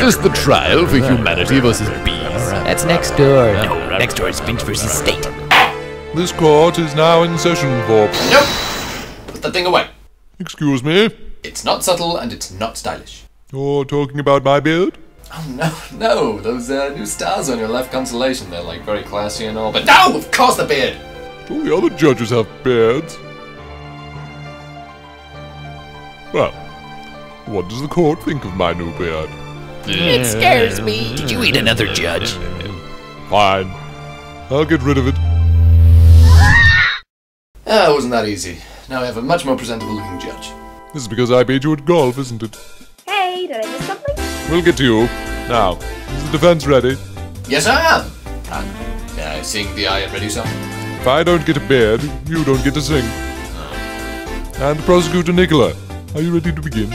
this the trial for humanity versus bees? That's next door. No, next door is Finch versus State. This court is now in session for... Nope! Put that thing away. Excuse me? It's not subtle and it's not stylish. You're talking about my beard? Oh, no. Those new stars on your left constellation, they're like very classy and all. But no! Of course the beard! All the other judges have beards. Well, what does the court think of my new beard? It scares me. Did you eat another judge? Fine. I'll get rid of it. Ah, it wasn't that easy. Now I have a much more presentable looking judge. This is because I beat you at golf, isn't it? Hey, did I miss something? We'll get to you. Now, is the defense ready? Yes, I am. And may I sing the I Am Ready song? If I don't get a beard, you don't get to sing. And prosecutor Nicola, are you ready to begin?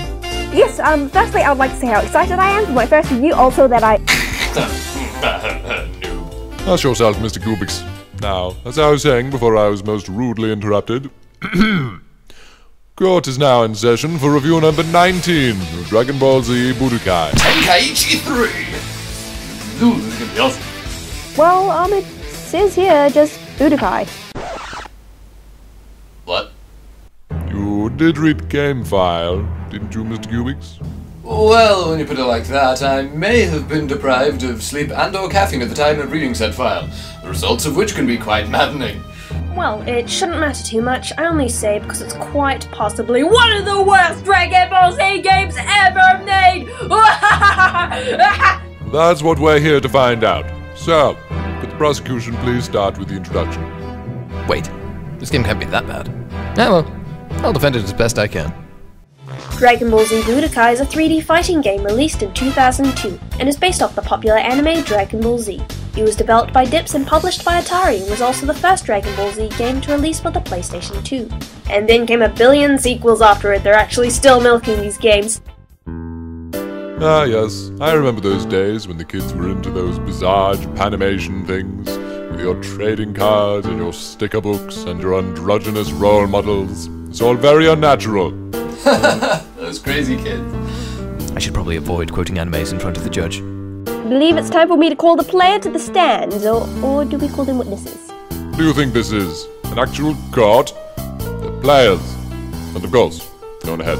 Yes, firstly I would like to say how excited I am for my first review, also that I... No. Hush yourself, Mr. Cubix. Now, as I was saying before I was most rudely interrupted, court is now in session for review number 19 of Dragon Ball Z Budokai. Tenkaichi 3! Ooh, this is gonna be awesome. Well, it says here just Budokai. What? You did read game file, didn't you, Mr. Cubix? Well, when you put it like that, I may have been deprived of sleep and or caffeine at the time of reading said file, the results of which can be quite maddening. Well, it shouldn't matter too much. I only say because it's quite possibly one of the worst Dragon Ball Z games ever made! That's what we're here to find out. So, could the prosecution please start with the introduction? Wait, this game can't be that bad. Ah well, I'll defend it as best I can. Dragon Ball Z Budokai is a 3D fighting game released in 2002 and is based off the popular anime Dragon Ball Z. It was developed by Dips and published by Atari and was also the first Dragon Ball Z game to release for the PlayStation 2. And then came a billion sequels after it. They're actually still milking these games. Ah yes, I remember those days when the kids were into those bizarre Japanimation things, with your trading cards and your sticker books and your androgynous role models. It's all very unnatural. Those crazy kids. I should probably avoid quoting animes in front of the judge. I believe it's time for me to call the player to the stand, or do we call them witnesses? Do you think this is an actual court? The players. And of course, go on ahead.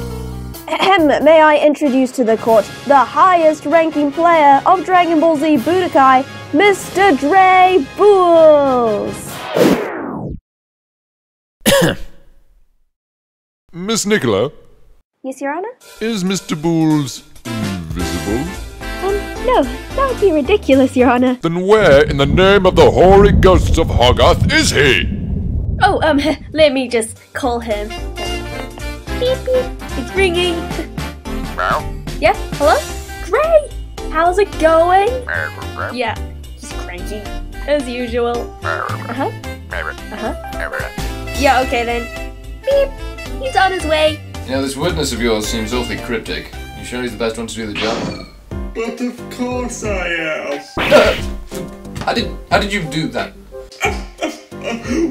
May I introduce to the court the highest ranking player of Dragon Ball Z Budokai, Mr. Dre Bulls! Miss Nicola, Yes, Your Honor? is Mr. Bulls invisible? No, that would be ridiculous, Your Honor. Then where in the name of the hoary ghosts of Hoggoth is he? Oh, let me just call him. Beep beep, it's ringing. Yeah, hello? Dre! How's it going? Yeah, just cranky, as usual. Yeah, okay then. Beep, he's on his way. You know, this witness of yours seems awfully cryptic. You sure he's the best one to do the job? But of course I am. How did you do that?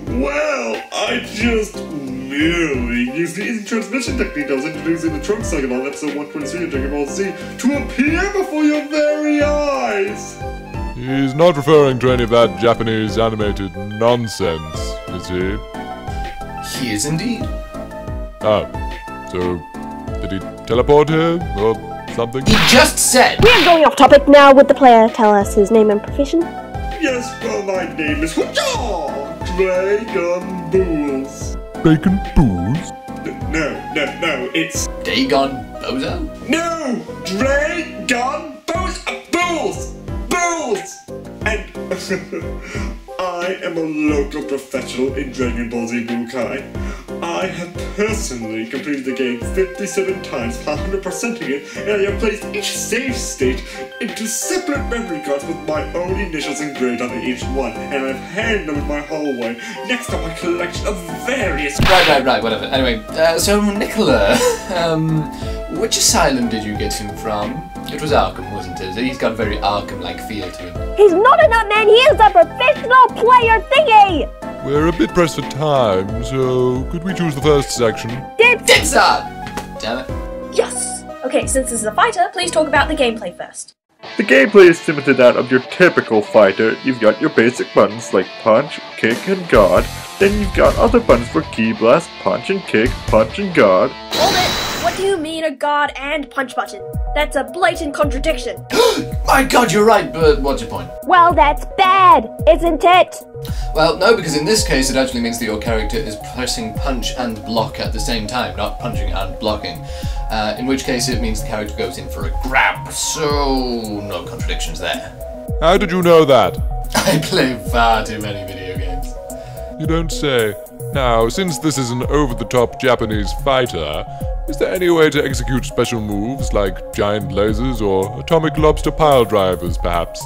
Well, I just merely used the easy transmission technique I was introducing in the trunk cycle on episode 123 of Dragon Ball Z to appear before your very eyes. He's not referring to any of that Japanese animated nonsense, is he? He is indeed. Oh, so did he teleport here, or something? He just said! We are going off topic now. Would the player tell us his name and profession? Yes, well, my name is Dragon Bulls. Bacon Booze? No, it's... Dagon Bozo? No! Dragon Bulls! Bulls! And... I am a local professional in Dragon Ball Z Budokai. I have personally completed the game 57 times, 100%ing it, and I have placed each save state into separate memory cards with my own initials engraved on each one, and I've handed them in my hallway next to my collection of various... Right, whatever. Anyway, so Nicola, which asylum did you get him from? It was Arkham, wasn't it? He's got a very Arkham-like feel to him. He's not a nut man, he is a professional player thingy! We're a bit pressed for time, so could we choose the first section? Dipsad! Damn it. Yes! Okay, since this is a fighter, please talk about the gameplay first. The gameplay is similar to that of your typical fighter. You've got your basic buttons like punch, kick, and guard. Then you've got other buttons for key blast, punch and kick, punch and guard. Hold it! What do you mean a guard and punch button? That's a blatant contradiction. My god, you're right, but what's your point? Well, that's bad, isn't it? Well, no, because in this case it actually means that your character is pressing punch and block at the same time, not punching and blocking. In which case it means the character goes in for a grab, so no contradictions there. How did you know that? I play far too many video games. You don't say. Now, since this is an over-the-top Japanese fighter, is there any way to execute special moves like giant lasers or atomic lobster pile drivers, perhaps?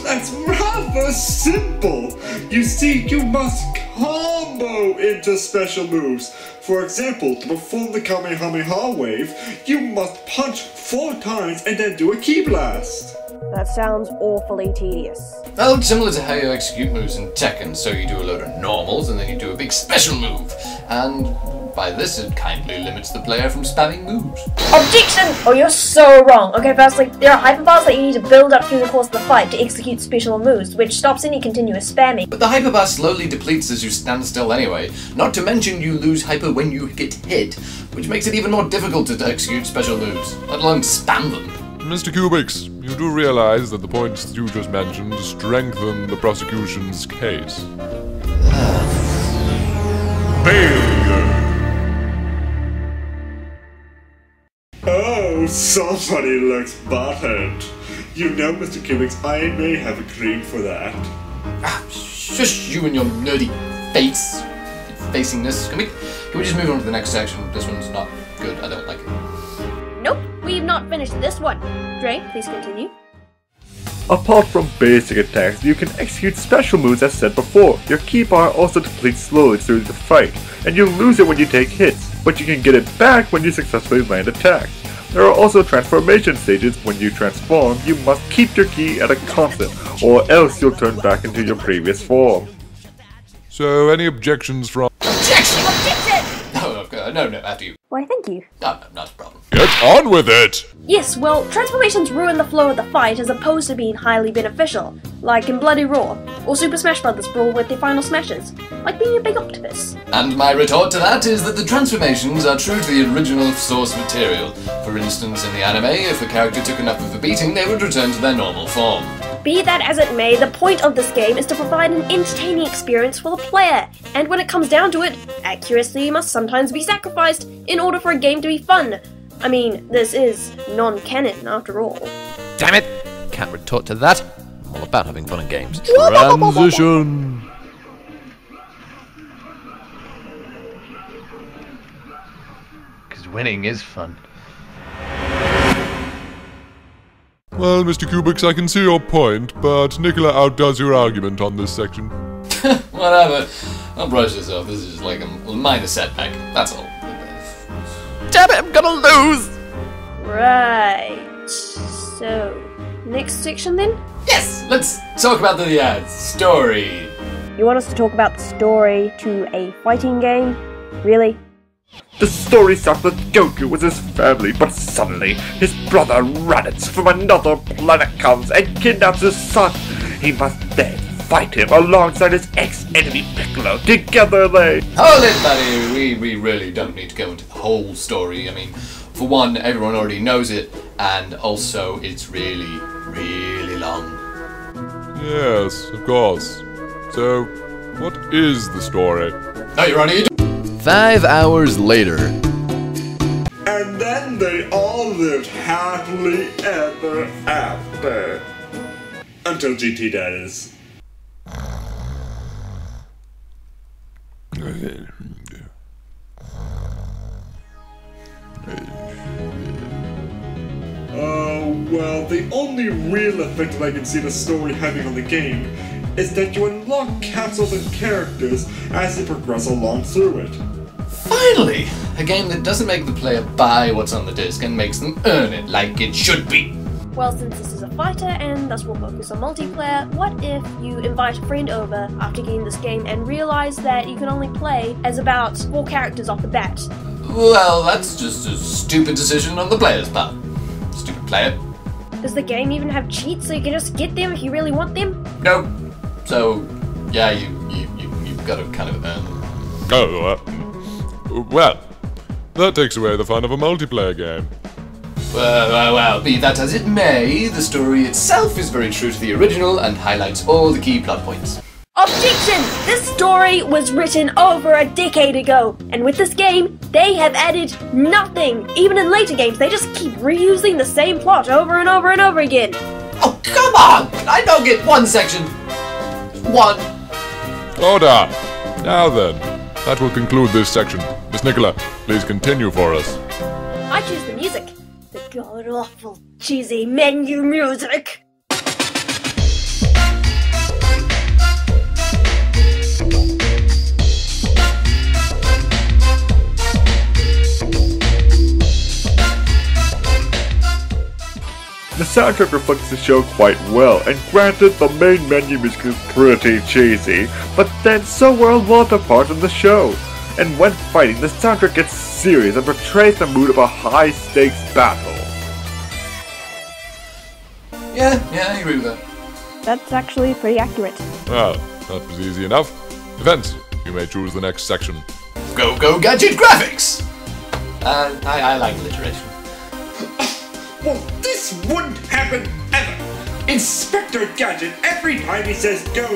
That's rather simple. You see, you must combo into special moves. For example, to perform the Kamehameha wave, you must punch 4 times and then do a key blast. That sounds awfully tedious. Well, it's similar to how you execute moves in Tekken, so you do a load of normals and then you do a big special move. And by this, it kindly limits the player from spamming moves. Objection! Oh, you're so wrong. Okay, firstly, there are hyperbars that you need to build up through the course of the fight to execute special moves, which stops any continuous spamming. But the hyperbar slowly depletes as you stand still anyway, not to mention you lose hyper when you get hit, which makes it even more difficult to execute special moves, let alone spam them. Mr. Cubix, you do realize that the points you just mentioned strengthen the prosecution's case. Failure! Oh, somebody looks buttered. You know, Mr. Cubix, I may have a cream for that. Shush, you and your nerdy facingness. Can we just move on to the next section? This one's not good, I don't like it. Nope, we've not finished this one. Dre, please continue. Apart from basic attacks, you can execute special moves as said before. Your key bar also depletes slowly through the fight, and you lose it when you take hits, but you can get it back when you successfully land attacks. There are also transformation stages. When you transform, you must keep your key at a constant, or else you'll turn back into your previous form. So, any objections from... Objection! Objection! No, after you. Why, thank you. No, not a problem. Get on with it! Yes, well, transformations ruin the flow of the fight as opposed to being highly beneficial, like in Bloody Roar, or Super Smash Bros. Brawl with the final smashes, like being a big octopus. And my retort to that is that the transformations are true to the original source material. For instance, in the anime, if a character took enough of a beating, they would return to their normal form. Be that as it may, the point of this game is to provide an entertaining experience for the player, and when it comes down to it, accuracy must sometimes be sacrificed in order for a game to be fun. I mean, this is non-canon after all. Damn it! Can't retort to that. I'm all about having fun in games. Transition! Because winning is fun. Well, Mr. Cubix, I can see your point, but Nicola outdoes your argument on this section. Whatever. I'll brush this off. This is just like a minor setback. That's all. Damn it, I'm gonna lose! Right. So, next section then? Yes! Let's talk about the story. You want us to talk about the story to a fighting game? Really? The story starts with Goku with his family, but suddenly his brother Raditz from another planet comes and kidnaps his son. He must then fight him alongside his ex-enemy Piccolo. Together they... Hold it, buddy! We really don't need to go into the whole story. I mean, for one, everyone already knows it, and also it's really, really long. Yes, of course. So, what is the story? Oh, you're on it. 5 hours later. And then they all lived happily ever after. Until GT, that is. Well, the only real effect that I can see the story having on the game is that you unlock capsules and characters as you progress along through it. Finally! A game that doesn't make the player buy what's on the disc and makes them earn it like it should be. Well, since this is a fighter and thus we'll focus on multiplayer, what if you invite a friend over after getting this game and realize that you can only play as about 4 characters off the bat? Well, that's just a stupid decision on the player's part. Stupid player. Does the game even have cheats so you can just get them if you really want them? Nope. So, yeah, you've got to kind of earn them. Oh, well, that takes away the fun of a multiplayer game. Well, be that as it may, the story itself is very true to the original and highlights all the key plot points. Objection! This story was written over a decade ago, and with this game, they have added nothing. Even in later games, they just keep reusing the same plot over and over and over again. Oh, come on! I don't get one section. One. Order! Now then, that will conclude this section. Miss Nicola, please continue for us. I choose the music. The god-awful, cheesy menu music. The soundtrack reflects the show quite well, and granted, the main menu music is pretty cheesy, but then so were a lot of parts of the show. And when fighting, the soundtrack gets serious and portrays the mood of a high-stakes battle. Yeah, I agree with that. That's actually pretty accurate. Well, that was easy enough. Events, you may choose the next section. Go gadget graphics! I like alliteration. Well, this wouldn't happen ever! Inspector Gadget, every time he says go,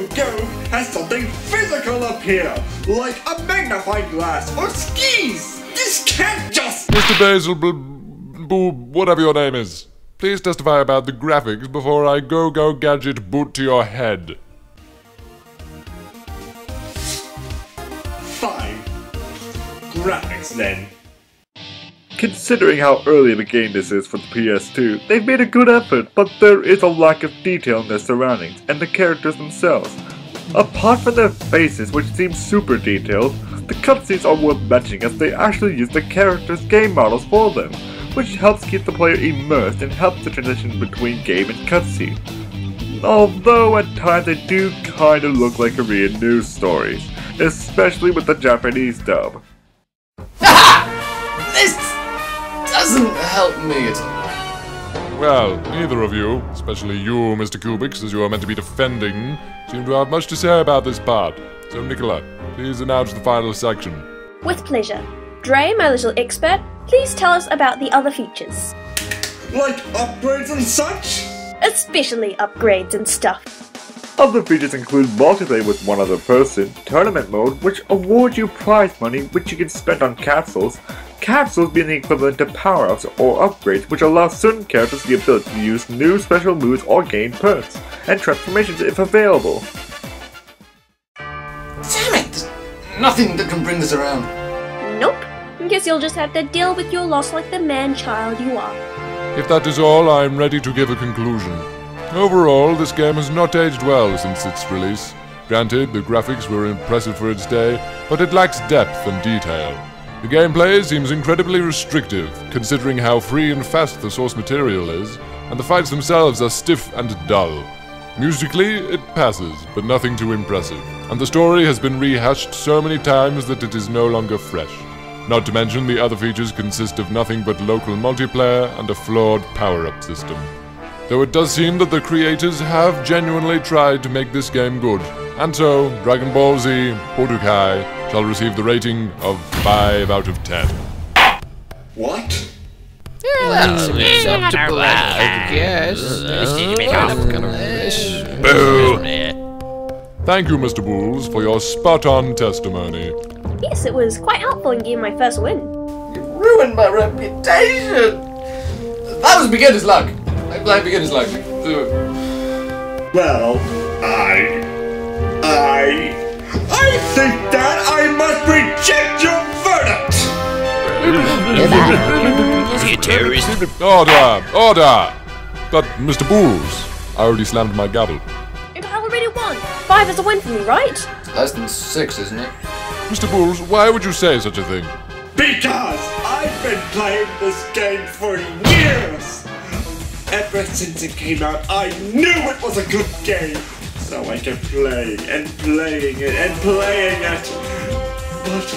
has something physical appear, like a magnifying glass or skis! This can't just— Mr. Basil Boob, whatever your name is, please testify about the graphics before I go gadget boot to your head. Fine. Graphics, then. Considering how early of a game this is for the PS2, they've made a good effort, but there is a lack of detail in their surroundings and the characters themselves. Apart from their faces, which seem super detailed, the cutscenes are worth mentioning as they actually use the characters' game models for them, which helps keep the player immersed and helps the transition between game and cutscene. Although at times they do kinda look like Korean news stories, especially with the Japanese dub. This doesn't help me at all. Well, neither of you, especially you, Mr. Kubix, as you are meant to be defending, seem to have much to say about this part. So, Nicola, please announce the final section. With pleasure. Dre, my little expert, please tell us about the other features. Like upgrades and such? Especially upgrades and stuff. Other features include multiplayer with one other person, tournament mode, which awards you prize money which you can spend on capsules being the equivalent to power-ups or upgrades which allow certain characters the ability to use new special moves or gain perks, and transformations if available. Damn it! There's nothing that can bring this around. Nope. Guess you'll just have to deal with your loss like the man-child you are. If that is all, I am ready to give a conclusion. Overall, this game has not aged well since its release. Granted, the graphics were impressive for its day, but it lacks depth and detail. The gameplay seems incredibly restrictive, considering how free and fast the source material is, and the fights themselves are stiff and dull. Musically, it passes, but nothing too impressive, and the story has been rehashed so many times that it is no longer fresh. Not to mention the other features consist of nothing but local multiplayer and a flawed power-up system. Though it does seem that the creators have genuinely tried to make this game good, and so Dragon Ball Z Budokai shall receive the rating of 5 out of 10. What? That's acceptable, I guess. Boo! Thank you, Mr. Bulls, for your spot-on testimony. Yes, it was quite helpful in getting my first win. You ruined my reputation! That was beginner's luck. I blame beginner's luck. Well, I think that I must reject your verdict! You terrorist. Order! But, Mr. Bulls, I already slammed my gavel. And I already won. 5 is a win for me, right? Less than 6, isn't it? Mr. Bulls, why would you say such a thing? Because I've been playing this game for years! Ever since it came out, I knew it was a good game! So I kept playing and playing it and playing it! But...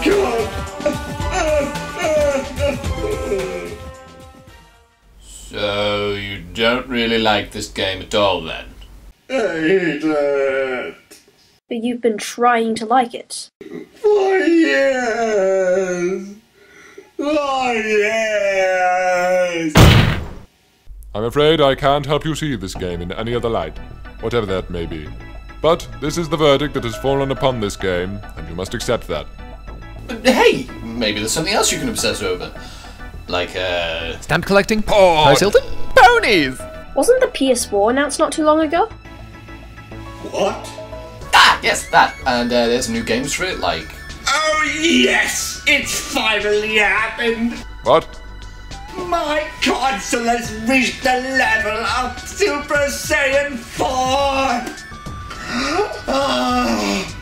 God! don't really like this game at all, then. I hate it. But you've been trying to like it. Oh, yes. Oh, yes. I'm afraid I can't help you see this game in any other light, whatever that may be. But this is the verdict that has fallen upon this game, and you must accept that. But hey, maybe there's something else you can obsess over. Like, Stamp collecting? Paris Hilton? Ponies! Wasn't the PS4 announced not too long ago? What? Ah, yes, that. And there's new games for it, like... Oh, yes! It's finally happened! What? My console has reached the level of Super Saiyan 4! Ah,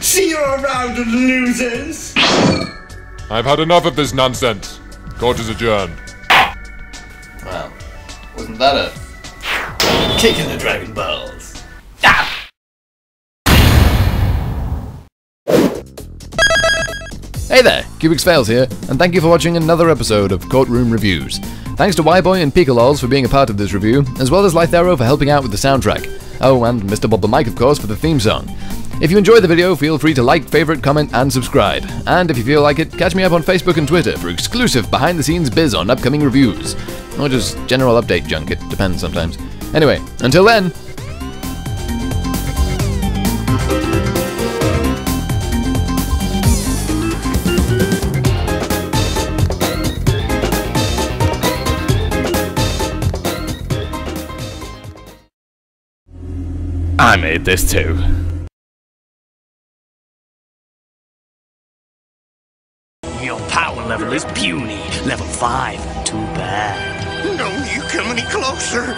see you around, losers! I've had enough of this nonsense. Court is adjourned. Well, wasn't that a... kick in the Dragon Balls? Ah! Hey there, CubixFails here, and thank you for watching another episode of Courtroom Reviews. Thanks to WhyBoy and Pikalolz for being a part of this review, as well as Lythero for helping out with the soundtrack. Oh, and Mr. Bob the Mic, of course, for the theme song. If you enjoyed the video, feel free to like, favorite, comment, and subscribe. And if you feel like it, catch me up on Facebook and Twitter for exclusive behind-the-scenes biz on upcoming reviews. Or just general update junk, it depends sometimes. Anyway, until then... I made this too. Your power level is puny. Level 5. Too bad. Don't you come any closer!